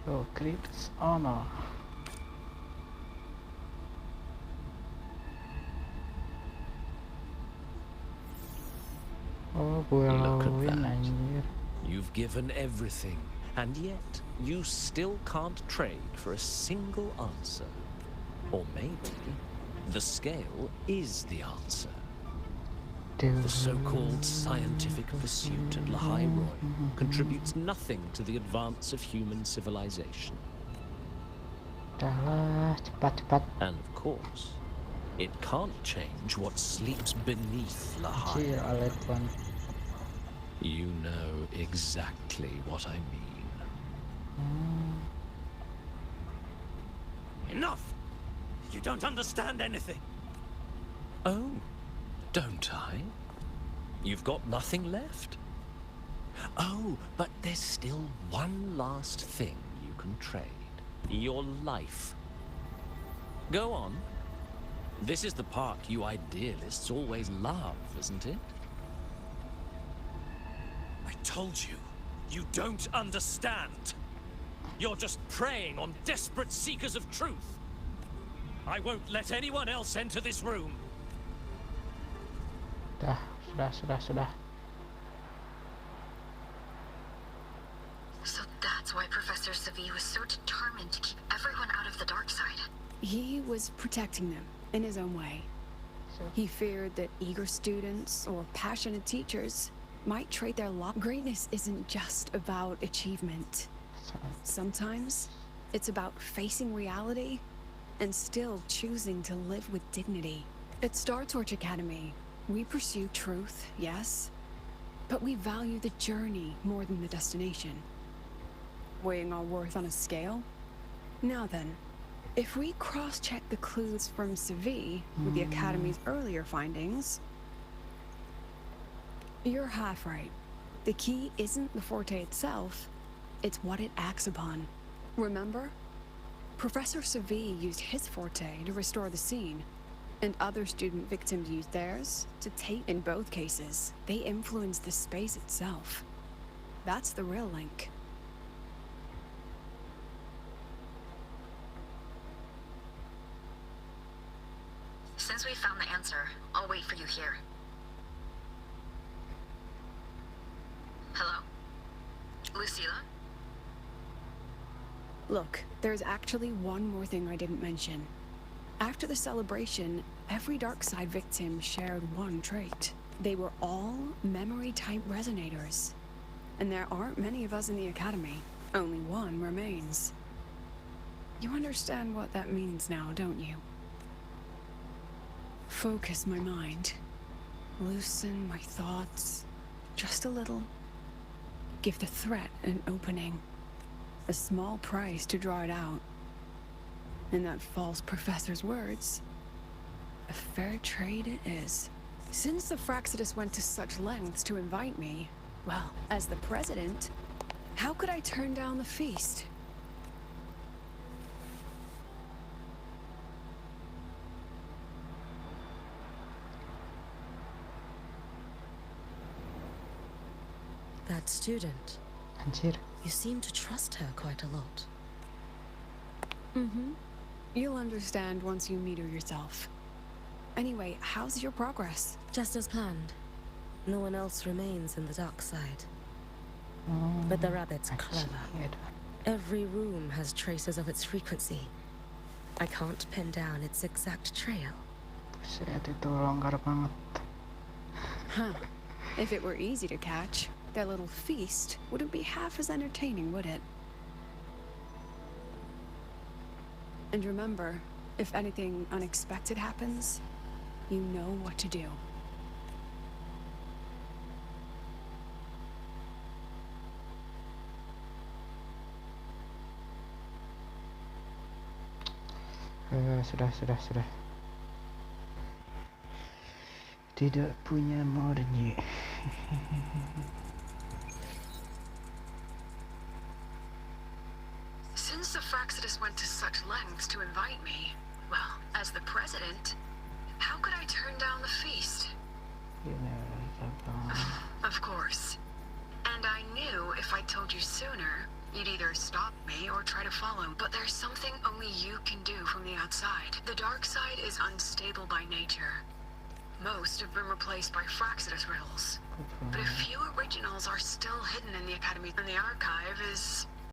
Your greatest honor. Oh, gue Look at laluin that. anjir. You've given everything, and yet you still can't trade for a single answer. Or maybe the scale is the answer. The so-called scientific pursuit at Lahai Roy contributes nothing to the advance of human civilization. Udahlah, cepat-cepat. And of course, it can't change what sleeps beneath Lahai. Anjir, alert banget. You know exactly what I mean. Enough! You don't understand anything. Oh, don't I? You've got nothing left? Oh, but there's still one last thing you can trade. Your life. Go on. This is the part you idealists always love, isn't it? I told you, you don't understand. You're just preying on desperate seekers of truth. I won't let anyone else enter this room. Sudah. So that's why Professor Savi was so determined to keep everyone out of the dark side. He was protecting them in his own way. He feared that eager students or passionate teachers might trade their lot. Greatness isn't just about achievement. Sometimes it's about facing reality and still choosing to live with dignity. At Star Torch Academy, we pursue truth, yes, but we value the journey more than the destination. Weighing our worth on a scale? Now then, if we cross-check the clues from Savi with the Academy's earlier findings, you're half right. The key isn't the forte itself, it's what it acts upon. Remember? Professor Savi used his forte to restore the scene, and other student victims used theirs to take. In both cases, they influenced the space itself. That's the real link. Since we found the answer, I'll wait for you here. Hello? Lucilla? Look, there's actually one more thing I didn't mention. After the celebration, every Darkside victim shared one trait. They were all memory-type resonators. And there aren't many of us in the Academy. Only one remains. You understand what that means now, don't you? Focus my mind. Loosen my thoughts. Just a little. Give the threat an opening. A small price to draw it out. In that false professor's words, a fair trade it is. Since the Fraxidus went to such lengths to invite me, well, as the president, how could I turn down the feast? That student. Anjir. You seem to trust her quite a lot. Mm-hmm. You'll understand once you meet her yourself. Anyway, how's your progress? Just as planned. No one else remains in the dark side. But the rabbit's clever. Every room has traces of its frequency. I can't pin down its exact trail. Buset, itu longgar banget. Huh. If it were easy to catch, that little feast wouldn't be half as entertaining, would it? And remember, if anything unexpected happens, you know what to do. Sudah. Tidak punya modnya. Since the Fraxidus went to such lengths to invite me, well, as the president, how could I turn down the feast? Of course. And I knew if I told you sooner, you'd either stop me or try to follow. But there's something only you can do from the outside. The dark side is unstable by nature. Most have been replaced by Fraxidus riddles. But a few originals are still hidden in the Academy, and the archive is